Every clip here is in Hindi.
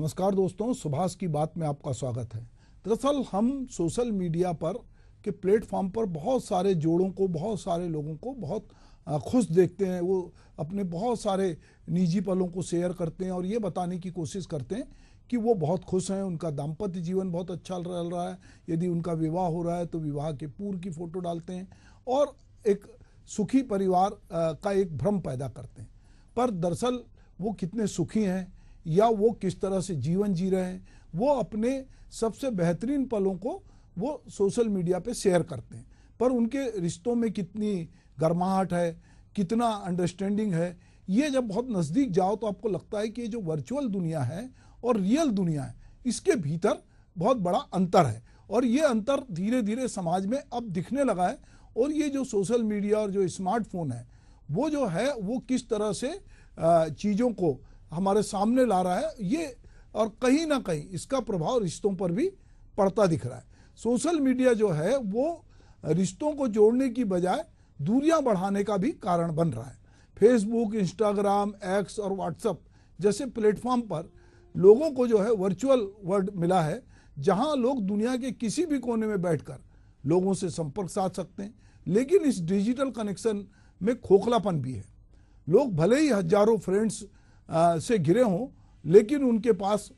नमस्कार दोस्तों, सुभाष की बात में आपका स्वागत है। दरअसल हम सोशल मीडिया पर के प्लेटफॉर्म पर बहुत सारे जोड़ों को, बहुत सारे लोगों को बहुत खुश देखते हैं। वो अपने बहुत सारे निजी पलों को शेयर करते हैं और ये बताने की कोशिश करते हैं कि वो बहुत खुश हैं, उनका दाम्पत्य जीवन बहुत अच्छा चल रहा है। यदि उनका विवाह हो रहा है तो विवाह के पूर्व की फ़ोटो डालते हैं और एक सुखी परिवार का एक भ्रम पैदा करते हैं। पर दरअसल वो कितने सुखी हैं या वो किस तरह से जीवन जी रहे हैं, वो अपने सबसे बेहतरीन पलों को वो सोशल मीडिया पे शेयर करते हैं। पर उनके रिश्तों में कितनी गर्माहट है, कितना अंडरस्टैंडिंग है, ये जब बहुत नज़दीक जाओ तो आपको लगता है कि ये जो वर्चुअल दुनिया है और रियल दुनिया है, इसके भीतर बहुत बड़ा अंतर है। और ये अंतर धीरे धीरे समाज में अब दिखने लगा है। और ये जो सोशल मीडिया और जो स्मार्टफोन है, वो जो है वो किस तरह से चीज़ों को हमारे सामने ला रहा है, ये और कहीं ना कहीं इसका प्रभाव रिश्तों पर भी पड़ता दिख रहा है। सोशल मीडिया जो है वो रिश्तों को जोड़ने की बजाय दूरियां बढ़ाने का भी कारण बन रहा है। फेसबुक, इंस्टाग्राम, एक्स और व्हाट्सएप जैसे प्लेटफॉर्म पर लोगों को जो है वर्चुअल वर्ल्ड मिला है, जहां लोग दुनिया के किसी भी कोने में बैठकर लोगों से संपर्क साध सकते हैं। लेकिन इस डिजिटल कनेक्शन में खोखलापन भी है। लोग भले ही हजारों फ्रेंड्स से घिरे हों, लेकिन उनके पास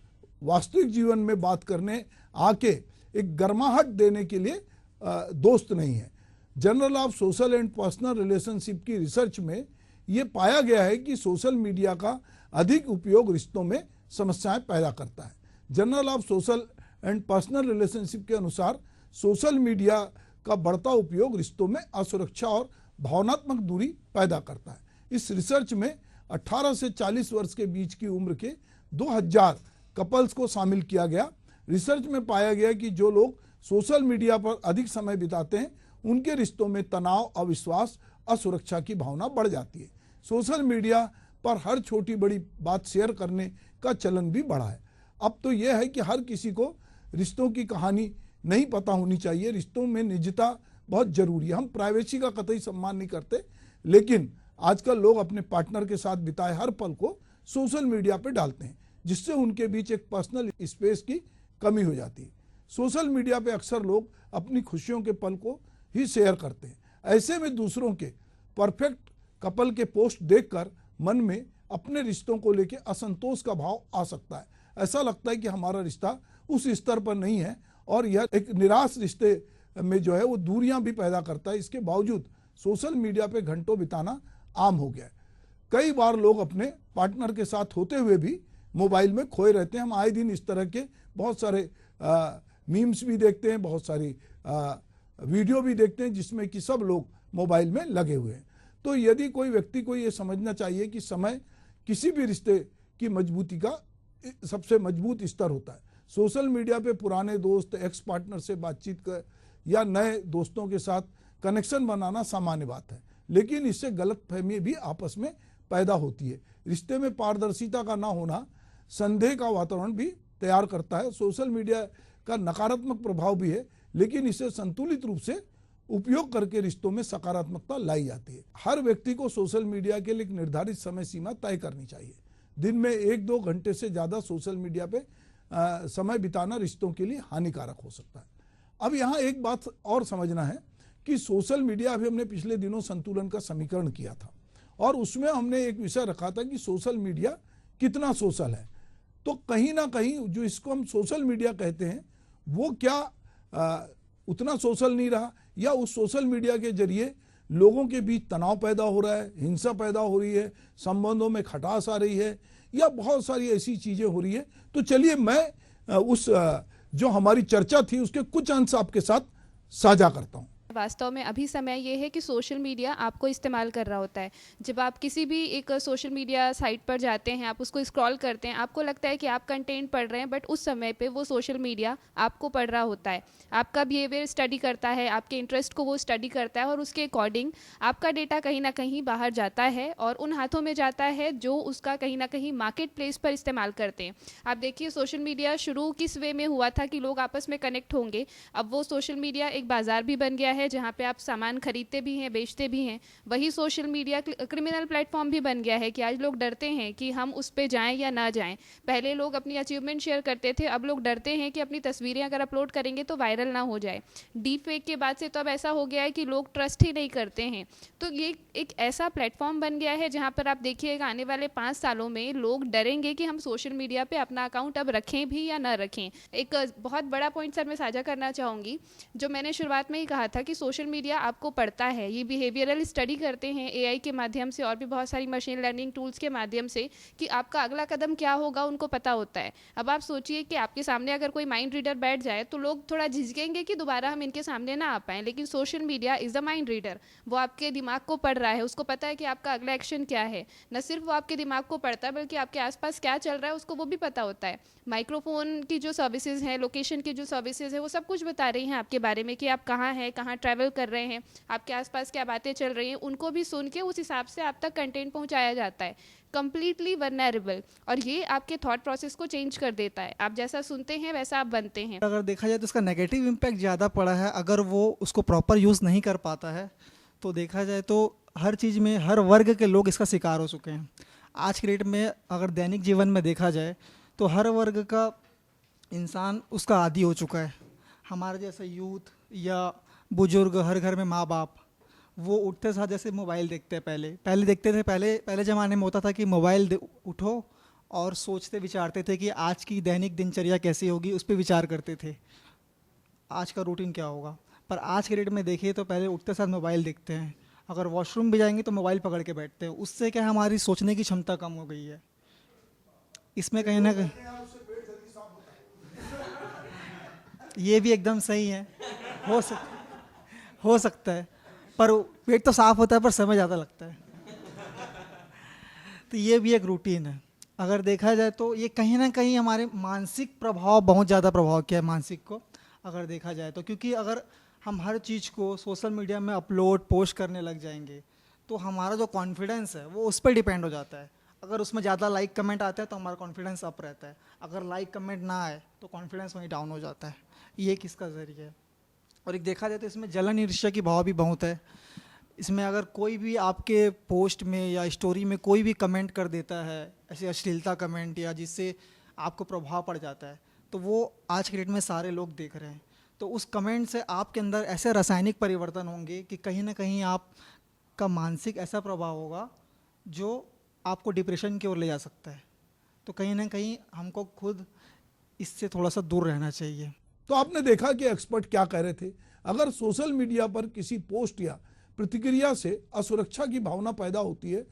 वास्तविक जीवन में बात करने आके एक गर्माहट देने के लिए दोस्त नहीं है। Journal of social and personal relationship की रिसर्च में ये पाया गया है कि सोशल मीडिया का अधिक उपयोग रिश्तों में समस्याएं पैदा करता है। Journal of social and personal relationship के अनुसार सोशल मीडिया का बढ़ता उपयोग रिश्तों में असुरक्षा और भावनात्मक दूरी पैदा करता है। इस रिसर्च में 18 से 40 वर्ष के बीच की उम्र के 2000 कपल्स को शामिल किया गया। रिसर्च में पाया गया कि जो लोग सोशल मीडिया पर अधिक समय बिताते हैं, उनके रिश्तों में तनाव, अविश्वास, असुरक्षा की भावना बढ़ जाती है। सोशल मीडिया पर हर छोटी बड़ी बात शेयर करने का चलन भी बढ़ा है। अब तो यह है कि हर किसी को रिश्तों की कहानी नहीं पता होनी चाहिए। रिश्तों में निजता बहुत जरूरी है। हम प्राइवेसी का कतई सम्मान नहीं करते, लेकिन आजकल लोग अपने पार्टनर के साथ बिताए हर पल को सोशल मीडिया पे डालते हैं, जिससे उनके बीच एक पर्सनल स्पेस की कमी हो जाती है। सोशल मीडिया पे अक्सर लोग अपनी खुशियों के पल को ही शेयर करते हैं। ऐसे में दूसरों के परफेक्ट कपल के पोस्ट देखकर मन में अपने रिश्तों को लेकर असंतोष का भाव आ सकता है। ऐसा लगता है कि हमारा रिश्ता उस स्तर पर नहीं है और यह एक निराश रिश्ते में जो है वो दूरियां भी पैदा करता है। इसके बावजूद सोशल मीडिया पे घंटों बिताना आम हो गया है। कई बार लोग अपने पार्टनर के साथ होते हुए भी मोबाइल में खोए रहते हैं। हम आए दिन इस तरह के बहुत सारे मीम्स भी देखते हैं, बहुत सारी वीडियो भी देखते हैं जिसमें कि सब लोग मोबाइल में लगे हुए हैं। तो यदि कोई व्यक्ति को ये समझना चाहिए कि समय किसी भी रिश्ते की मजबूती का सबसे मजबूत स्तर होता है। सोशल मीडिया पे पुराने दोस्त, एक्स पार्टनर से बातचीत कर या नए दोस्तों के साथ कनेक्शन बनाना सामान्य बात है, लेकिन इससे गलतफहमी भी आपस में पैदा होती है। रिश्ते में पारदर्शिता का ना होना संदेह का वातावरण भी तैयार करता है। सोशल मीडिया का नकारात्मक प्रभाव भी है, लेकिन इसे संतुलित रूप से उपयोग करके रिश्तों में सकारात्मकता लाई जाती है। हर व्यक्ति को सोशल मीडिया के लिए एक निर्धारित समय सीमा तय करनी चाहिए। दिन में 1-2 घंटे से ज़्यादा सोशल मीडिया पे समय बिताना रिश्तों के लिए हानिकारक हो सकता है। अब यहाँ एक बात और समझना है कि सोशल मीडिया, अभी हमने पिछले दिनों संतुलन का समीकरण किया था और उसमें हमने एक विषय रखा था कि सोशल मीडिया कितना सोशल है। तो कहीं ना कहीं जो इसको हम सोशल मीडिया कहते हैं वो क्या उतना सोशल नहीं रहा, या उस सोशल मीडिया के जरिए लोगों के बीच तनाव पैदा हो रहा है, हिंसा पैदा हो रही है, संबंधों में खटास आ रही है, या बहुत सारी ऐसी चीज़ें हो रही है। तो चलिए मैं उस जो हमारी चर्चा थी उसके कुछ अंश आपके साथ साझा करता हूँ। वास्तव में अभी समय ये है कि सोशल मीडिया आपको इस्तेमाल कर रहा होता है। जब आप किसी भी एक सोशल मीडिया साइट पर जाते हैं, आप उसको स्क्रॉल करते हैं, आपको लगता है कि आप कंटेंट पढ़ रहे हैं, बट उस समय पे वो सोशल मीडिया आपको पढ़ रहा होता है। आपका बिहेवियर स्टडी करता है, आपके इंटरेस्ट को वो स्टडी करता है और उसके अकॉर्डिंग आपका डेटा कहीं ना कहीं बाहर जाता है और उन हाथों में जाता है जो उसका कहीं ना कहीं मार्केट प्लेस पर इस्तेमाल करते हैं। आप देखिए, सोशल मीडिया शुरू किस वे में हुआ था कि लोग आपस में कनेक्ट होंगे। अब वो सोशल मीडिया एक बाजार भी बन गया है है जहाँ पे आप सामान खरीदते भी हैं, बेचते भी हैं, वही सोशल मीडिया क्रिमिनल प्लेटफॉर्म भी बन गया है कि आज लोग डरते हैं कि हम उस पे जाएं या ना जाएं। पहले लोग अपनी अचीवमेंट शेयर करते थे, अब लोग डरते हैं कि अपनी तस्वीरें अगर अपलोड करेंगे तो वायरल ना हो जाए। डीप फेक के बाद से तो अब ऐसा हो गया है कि लोग ट्रस्ट ही नहीं करते हैं। तो ये एक ऐसा प्लेटफॉर्म बन गया है जहाँ पर आप देखिएगा आने वाले 5 सालों में लोग डरेंगे कि हम सोशल मीडिया पे अपना अकाउंट अब रखें भी या ना रखें। एक बहुत बड़ा पॉइंट सर मैं साझा करना चाहूँगी, जो मैंने शुरुआत में ही कहा था कि सोशल मीडिया आपको पढ़ता है। ये बिहेवियरल स्टडी करते हैं एआई के माध्यम से और भी बहुत सारी मशीन लर्निंग टूल्स के माध्यम से कि आपका अगला कदम क्या होगा उनको पता होता है। अब आप सोचिए कि आपके सामने अगर कोई माइंड रीडर बैठ जाए तो लोग थोड़ा झिझकेंगे कि दोबारा हम इनके सामने ना आ पाएँ, लेकिन social media is the mind reader. वो आपके दिमाग को पढ़ रहा है, उसको पता है कि आपका अगला एक्शन क्या है। न सिर्फ वो आपके दिमाग को पढ़ता है बल्कि आपके आसपास क्या चल रहा है उसको वो भी पता होता है। माइक्रोफोन की जो सर्विसेज हैं, लोकेशन की जो सर्विसेज है, वो सब कुछ बता रही हैं आपके बारे में कि आप कहाँ हैं, कहाँ ट्रैवल कर रहे हैं, आपके आसपास क्या बातें चल रही हैं, उनको भी सुन के उस हिसाब से आप तक कंटेंट पहुँचाया जाता है। कंप्लीटली वल्नरेबल, और ये आपके थॉट प्रोसेस को चेंज कर देता है। आप जैसा सुनते हैं वैसा आप बनते हैं। अगर देखा जाए तो इसका नेगेटिव इम्पैक्ट ज़्यादा पड़ा है। अगर वो उसको प्रॉपर यूज़ नहीं कर पाता है तो देखा जाए तो हर चीज़ में हर वर्ग के लोग इसका शिकार हो चुके हैं। आज के डेट में अगर दैनिक जीवन में देखा जाए तो हर वर्ग का इंसान उसका आदी हो चुका है। हमारे जैसे यूथ या बुजुर्ग, हर घर में माँ बाप, वो उठते साथ जैसे मोबाइल देखते हैं। पहले देखते थे, पहले ज़माने में होता था कि मोबाइल उठो और सोचते विचारते थे कि आज की दैनिक दिनचर्या कैसी होगी, उस पर विचार करते थे आज का रूटीन क्या होगा। पर आज के डेट में देखिए तो पहले उठते साथ मोबाइल देखते हैं, अगर वॉशरूम भी जाएंगे तो मोबाइल पकड़ के बैठते हैं। उससे क्या हमारी सोचने की क्षमता कम हो गई है। इसमें कहीं ना कहीं ये भी एकदम सही है, हो सकता है, पर पेट तो साफ होता है पर समय ज़्यादा लगता है। तो ये भी एक रूटीन है। अगर देखा जाए तो ये कहीं ना कहीं हमारे मानसिक प्रभाव, बहुत ज़्यादा प्रभाव किया है मानसिक को, अगर देखा जाए तो। क्योंकि अगर हम हर चीज़ को सोशल मीडिया में अपलोड पोस्ट करने लग जाएंगे तो हमारा जो कॉन्फिडेंस है वो उस पर डिपेंड हो जाता है। अगर उसमें ज़्यादा लाइक कमेंट आते हैं तो हमारा कॉन्फिडेंस अप रहता है, अगर लाइक कमेंट ना आए तो कॉन्फिडेंस वहीं डाउन हो जाता है। ये किसका ज़रिए है। और एक देखा जाए तो इसमें जलन ईर्ष्या की भाव भी बहुत है। इसमें अगर कोई भी आपके पोस्ट में या स्टोरी में कोई भी कमेंट कर देता है, ऐसे अश्लीलता कमेंट या जिससे आपको प्रभाव पड़ जाता है, तो वो आज के डेट में सारे लोग देख रहे हैं। तो उस कमेंट से आपके अंदर ऐसे रासायनिक परिवर्तन होंगे कि कहीं ना कहीं आपका मानसिक ऐसा प्रभाव होगा जो आपको डिप्रेशन की ओर ले जा सकता है। तो कहीं ना कहीं हमको खुद इससे थोड़ा सा दूर रहना चाहिए। तो आपने देखा कि एक्सपर्ट क्या कह रहे थे। अगर सोशल मीडिया पर किसी पोस्ट या प्रतिक्रिया से असुरक्षा की भावना पैदा होती है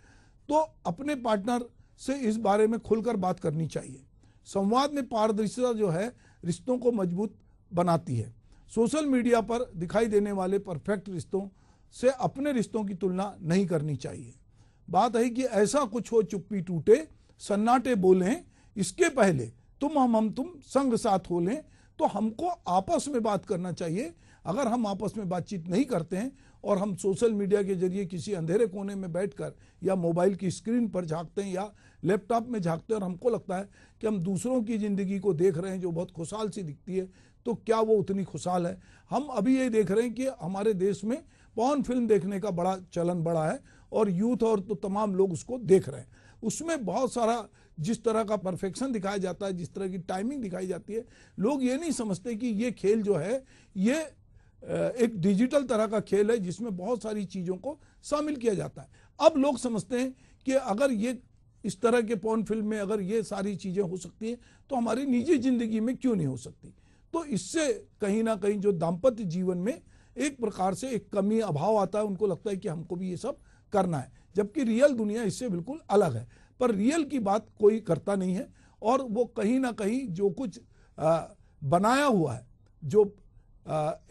तो अपने पार्टनर से इस बारे में खुलकर बात करनी चाहिए। संवाद में पारदर्शिता जो है रिश्तों को मजबूत बनाती है। सोशल मीडिया पर दिखाई देने वाले परफेक्ट रिश्तों से अपने रिश्तों की तुलना नहीं करनी चाहिए। बात है कि ऐसा कुछ हो चुप्पी टूटे सन्नाटे बोलें, इसके पहले तुम हम तुम संग साथ हो लें। तो हमको आपस में बात करना चाहिए। अगर हम आपस में बातचीत नहीं करते हैं और हम सोशल मीडिया के जरिए किसी अंधेरे कोने में बैठकर या मोबाइल की स्क्रीन पर झांकते हैं या लैपटॉप में झांकते हैं और हमको लगता है कि हम दूसरों की ज़िंदगी को देख रहे हैं जो बहुत खुशहाल सी दिखती है, तो क्या वो उतनी खुशहाल है। हम अभी ये देख रहे हैं कि हमारे देश में पॉर्न फिल्म देखने का बड़ा चलन बढ़ा है और यूथ और तो तमाम लोग उसको देख रहे हैं। उसमें बहुत सारा जिस तरह का परफेक्शन दिखाया जाता है, जिस तरह की टाइमिंग दिखाई जाती है, लोग ये नहीं समझते कि ये खेल जो है ये एक डिजिटल तरह का खेल है जिसमें बहुत सारी चीज़ों को शामिल किया जाता है। अब लोग समझते हैं कि अगर ये इस तरह के पॉर्न फिल्म में अगर ये सारी चीज़ें हो सकती हैं तो हमारी निजी ज़िंदगी में क्यों नहीं हो सकती। तो इससे कहीं ना कहीं जो दाम्पत्य जीवन में एक प्रकार से एक कमी अभाव आता है। उनको लगता है कि हमको भी ये सब करना है, जबकि रियल दुनिया इससे बिल्कुल अलग है। पर रियल की बात कोई करता नहीं है और वो कहीं ना कहीं जो कुछ बनाया हुआ है, जो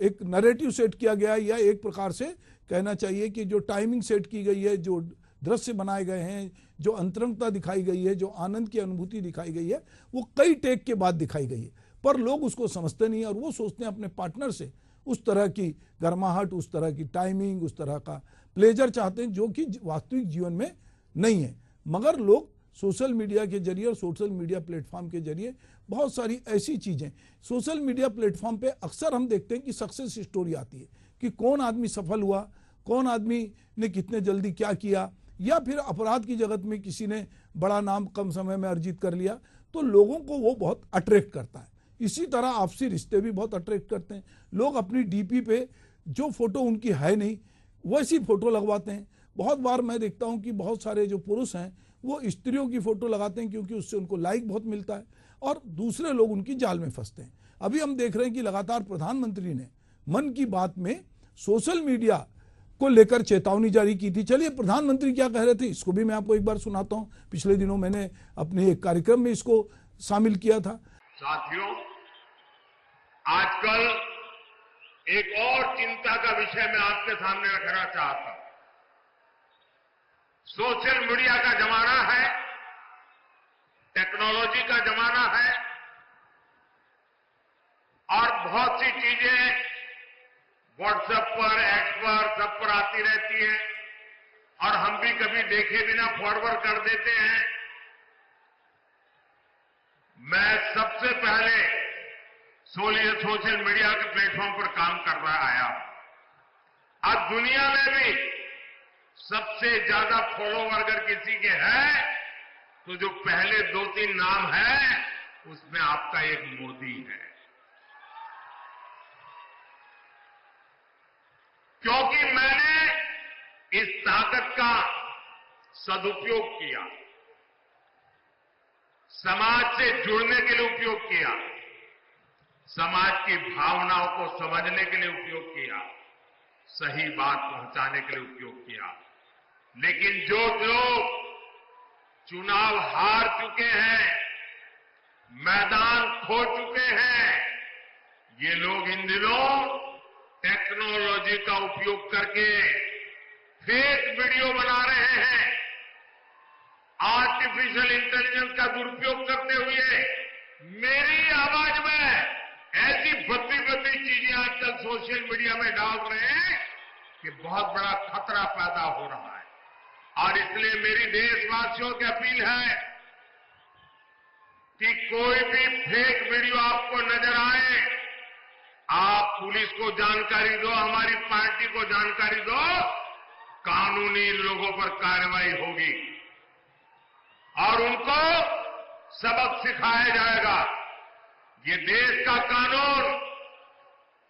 एक नैरेटिव सेट किया गया है या एक प्रकार से कहना चाहिए कि जो टाइमिंग सेट की गई है, जो दृश्य बनाए गए हैं, जो अंतरंगता दिखाई गई है, जो आनंद की अनुभूति दिखाई गई है, वो कई टेक के बाद दिखाई गई है। पर लोग उसको समझते नहीं और वो सोचते हैं अपने पार्टनर से उस तरह की गर्माहट, उस तरह की टाइमिंग, उस तरह का प्लेजर चाहते हैं जो कि वास्तविक जीवन में नहीं है। मगर लोग सोशल मीडिया के जरिए और सोशल मीडिया प्लेटफॉर्म के जरिए बहुत सारी ऐसी चीज़ें, सोशल मीडिया प्लेटफॉर्म पे अक्सर हम देखते हैं कि सक्सेस स्टोरी आती है कि कौन आदमी सफल हुआ, कौन आदमी ने कितने जल्दी क्या किया, या फिर अपराध की जगत में किसी ने बड़ा नाम कम समय में अर्जित कर लिया, तो लोगों को वो बहुत अट्रैक्ट करता है। इसी तरह आपसी रिश्ते भी बहुत अट्रैक्ट करते हैं। लोग अपनी डीपी पे जो फोटो उनकी है नहीं वैसी फोटो लगवाते हैं। बहुत बार मैं देखता हूं कि बहुत सारे जो पुरुष हैं वो स्त्रियों की फोटो लगाते हैं क्योंकि उससे उनको लाइक बहुत मिलता है और दूसरे लोग उनकी जाल में फंसते हैं। अभी हम देख रहे हैं कि लगातार प्रधानमंत्री ने मन की बात में सोशल मीडिया को लेकर चेतावनी जारी की थी। चलिए प्रधानमंत्री क्या कह रहे थे इसको भी मैं आपको एक बार सुनाता हूं। पिछले दिनों मैंने अपने एक कार्यक्रम में इसको शामिल किया था। साथियों, आजकल एक और चिंता का विषय मैं आपके सामने रखना चाहता हूं। सोशल मीडिया का जमाना है, टेक्नोलॉजी का जमाना है और बहुत सी चीजें व्हाट्सएप पर, एक्स पर, सब पर आती रहती हैं और हम भी कभी देखे बिना फॉरवर्ड कर देते हैं। मैं सबसे पहले सोशल मीडिया के प्लेटफॉर्म पर काम कर रहा आया। अब दुनिया में भी सबसे ज्यादा फॉलोवर अगर किसी के हैं तो जो पहले 2-3 नाम है उसमें आपका एक मोदी है, क्योंकि मैंने इस ताकत का सदुपयोग किया, समाज से जुड़ने के लिए उपयोग किया, समाज की भावनाओं को समझने के लिए उपयोग किया, सही बात पहुंचाने के लिए उपयोग किया। लेकिन जो लोग चुनाव हार चुके हैं, मैदान खो चुके हैं, ये लोग इन दिनों टेक्नोलॉजी का उपयोग करके फेक वीडियो बना रहे हैं। आर्टिफिशियल इंटेलिजेंस का दुरुपयोग करते हुए मेरी आवाज में ऐसी भद्दी चीजें आजकल सोशल मीडिया में डाल रहे हैं कि बहुत बड़ा खतरा पैदा हो रहा है। और इसलिए मेरी देशवासियों की अपील है कि कोई भी फेक वीडियो आपको नजर आए, आप पुलिस को जानकारी दो, हमारी पार्टी को जानकारी दो, कानूनी लोगों पर कार्रवाई होगी और उनको सबक सिखाया जाएगा। ये देश का कानून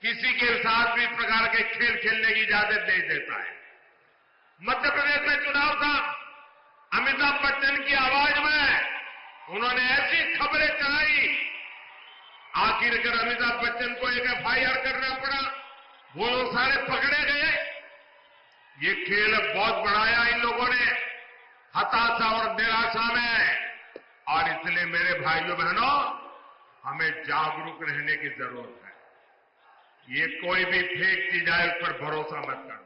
किसी के साथ भी प्रकार के खेल खेलने की इजाजत नहीं देता है। मध्य प्रदेश में चुनाव था, अमिताभ बच्चन की आवाज में उन्होंने ऐसी खबरें चलाई, आखिरकार अमिताभ बच्चन को एक FIR करना पड़ा, वो लोग सारे पकड़े गए। ये खेल बहुत बढ़ाया इन लोगों ने हताशा और निराशा में, और इसलिए मेरे भाइयों बहनों हमें जागरूक रहने की जरूरत है। ये कोई भी फेक चीज है उस पर भरोसा मत करना।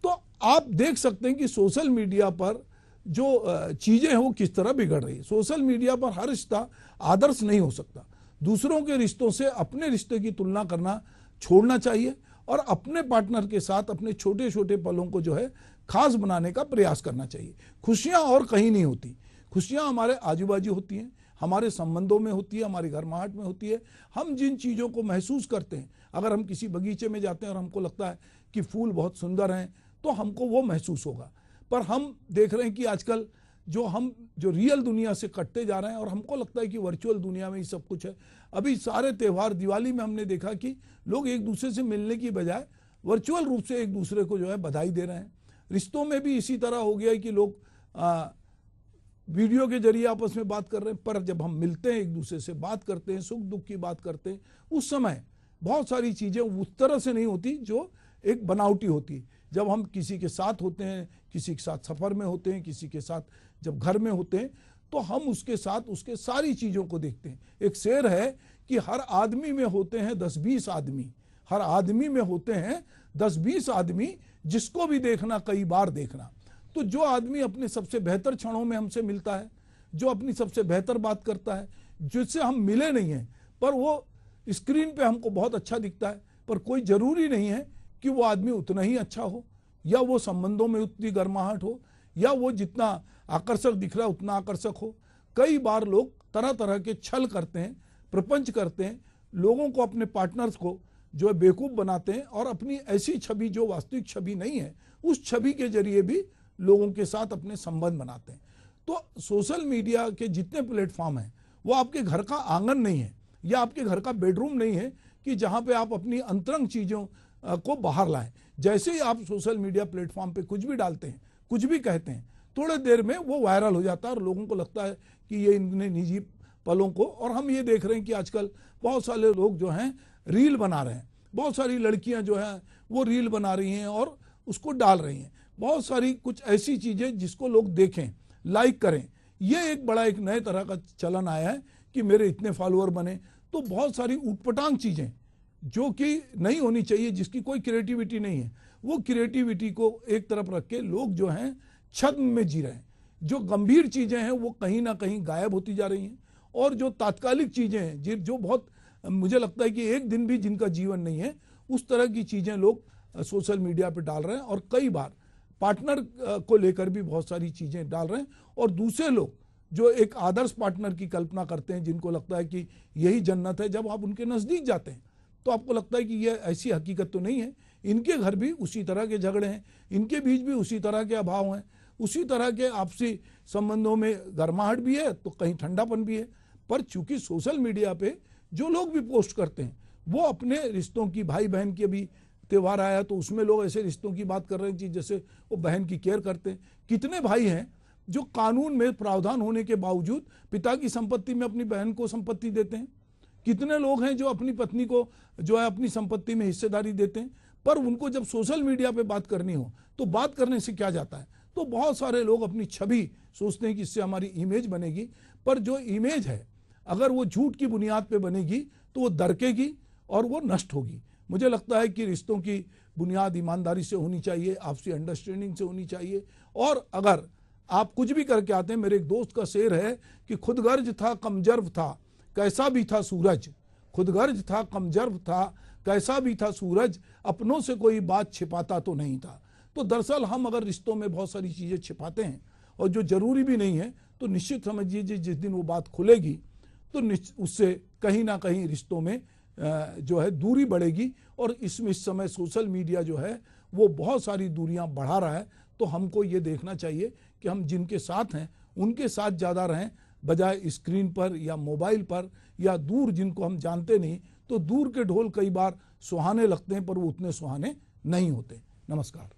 तो आप देख सकते हैं कि सोशल मीडिया पर जो चीजें हैं वो किस तरह बिगड़ रही है। सोशल मीडिया पर हर रिश्ता आदर्श नहीं हो सकता। दूसरों के रिश्तों से अपने रिश्ते की तुलना करना छोड़ना चाहिए और अपने पार्टनर के साथ अपने छोटे छोटे पलों को जो है खास बनाने का प्रयास करना चाहिए। खुशियां और कहीं नहीं होती, खुशियां हमारे आजू बाजू होती हैं, हमारे संबंधों में होती है, हमारी घरमाहट में होती है। हम जिन चीज़ों को महसूस करते हैं, अगर हम किसी बगीचे में जाते हैं और हमको लगता है कि फूल बहुत सुंदर हैं तो हमको वो महसूस होगा। पर हम देख रहे हैं कि आजकल जो रियल दुनिया से कटते जा रहे हैं और हमको लगता है कि वर्चुअल दुनिया में ही सब कुछ है। अभी सारे त्यौहार, दिवाली में हमने देखा कि लोग एक दूसरे से मिलने की बजाय वर्चुअल रूप से एक दूसरे को जो है बधाई दे रहे हैं। रिश्तों में भी इसी तरह हो गया है कि लोग वीडियो के जरिए आपस में बात कर रहे हैं, पर जब हम मिलते हैं, एक दूसरे से बात करते हैं, सुख दुख की बात करते हैं, उस समय बहुत सारी चीज़ें उस तरह से नहीं होती जो एक बनावटी होती। जब हम किसी के साथ होते हैं, किसी के साथ सफ़र में होते हैं, किसी के साथ जब घर में होते हैं, तो हम उसके साथ उसके सारी चीज़ों को देखते हैं। एक शेर है कि हर आदमी में होते हैं 10-20 आदमी, हर आदमी में होते हैं 10-20 आदमी, जिसको भी देखना कई बार देखना। तो जो आदमी अपने सबसे बेहतर क्षणों में हमसे मिलता है, जो अपनी सबसे बेहतर बात करता है, जिससे हम मिले नहीं हैं पर वो स्क्रीन पे हमको बहुत अच्छा दिखता है, पर कोई ज़रूरी नहीं है कि वो आदमी उतना ही अच्छा हो, या वो संबंधों में उतनी गर्माहट हो, या वो जितना आकर्षक दिख रहा है उतना आकर्षक हो। कई बार लोग तरह तरह के छल करते हैं, प्रपंच करते हैं, लोगों को, अपने पार्टनर्स को जो है बेवकूफ़ बनाते हैं और अपनी ऐसी छवि जो वास्तविक छवि नहीं है उस छवि के जरिए भी लोगों के साथ अपने संबंध बनाते हैं। तो सोशल मीडिया के जितने प्लेटफॉर्म हैं वो आपके घर का आंगन नहीं है या आपके घर का बेडरूम नहीं है कि जहां पे आप अपनी अंतरंग चीज़ों को बाहर लाएं। जैसे ही आप सोशल मीडिया प्लेटफॉर्म पे कुछ भी डालते हैं, कुछ भी कहते हैं, थोड़े देर में वो वायरल हो जाता है और लोगों को लगता है कि ये इनने निजी पलों को, और हम ये देख रहे हैं कि आजकल बहुत सारे लोग जो हैं रील बना रहे हैं, बहुत सारी लड़कियां जो हैं वो रील बना रही हैं और उसको डाल रही हैं, बहुत सारी कुछ ऐसी चीज़ें जिसको लोग देखें, लाइक करें। ये एक बड़ा एक नए तरह का चलन आया है कि मेरे इतने फॉलोअर बने। तो बहुत सारी ऊटपटांग चीज़ें जो कि नहीं होनी चाहिए, जिसकी कोई क्रिएटिविटी नहीं है, वो क्रिएटिविटी को एक तरफ रख के लोग जो हैं छद्म में जी रहे हैं। जो गंभीर चीज़ें हैं वो कहीं ना कहीं गायब होती जा रही हैं और जो तात्कालिक चीज़ें हैं जो बहुत मुझे लगता है कि एक दिन भी जिनका जीवन नहीं है, उस तरह की चीज़ें लोग सोशल मीडिया पे डाल रहे हैं और कई बार पार्टनर को लेकर भी बहुत सारी चीज़ें डाल रहे हैं। और दूसरे लोग जो एक आदर्श पार्टनर की कल्पना करते हैं, जिनको लगता है कि यही जन्नत है, जब आप उनके नज़दीक जाते हैं तो आपको लगता है कि यह ऐसी हकीकत तो नहीं है। इनके घर भी उसी तरह के झगड़े हैं, इनके बीच भी उसी तरह के अभाव हैं, उसी तरह के आपसी संबंधों में गर्माहट भी है तो कहीं ठंडापन भी है। पर चूंकि सोशल मीडिया पे जो लोग भी पोस्ट करते हैं वो अपने रिश्तों की, भाई बहन की, अभी त्यौहार आया तो उसमें लोग ऐसे रिश्तों की बात कर रहे हैं जैसे वो बहन की केयर करते हैं। कितने भाई हैं जो कानून में प्रावधान होने के बावजूद पिता की संपत्ति में अपनी बहन को संपत्ति देते हैं? कितने लोग हैं जो अपनी पत्नी को जो है अपनी संपत्ति में हिस्सेदारी देते हैं? पर उनको जब सोशल मीडिया पे बात करनी हो तो बात करने से क्या जाता है? तो बहुत सारे लोग अपनी छवि सोचते हैं कि इससे हमारी इमेज बनेगी, पर जो इमेज है अगर वो झूठ की बुनियाद पे बनेगी तो वो दरकेगी और वो नष्ट होगी। मुझे लगता है कि रिश्तों की बुनियाद ईमानदारी से होनी चाहिए, आपसी अंडरस्टैंडिंग से होनी चाहिए। और अगर आप कुछ भी करके आते हैं, मेरे एक दोस्त का शेर है कि खुदगर्ज था कमजर्व था कैसा भी था सूरज, खुदगर्ज था कमजर्व था कैसा भी था सूरज, अपनों से कोई बात छिपाता तो नहीं था। तो दरअसल हम अगर रिश्तों में बहुत सारी चीज़ें छिपाते हैं और जो जरूरी भी नहीं है, तो निश्चित समझिए जिस दिन वो बात खुलेगी तो उससे कहीं ना कहीं रिश्तों में जो है दूरी बढ़ेगी। और इस समय सोशल मीडिया जो है वो बहुत सारी दूरियां बढ़ा रहा है। तो हमको ये देखना चाहिए कि हम जिनके साथ हैं उनके साथ ज़्यादा रहें, बजाय स्क्रीन पर या मोबाइल पर या दूर जिनको हम जानते नहीं। तो दूर के ढोल कई बार सुहाने लगते हैं पर वो उतने सुहाने नहीं होते। नमस्कार।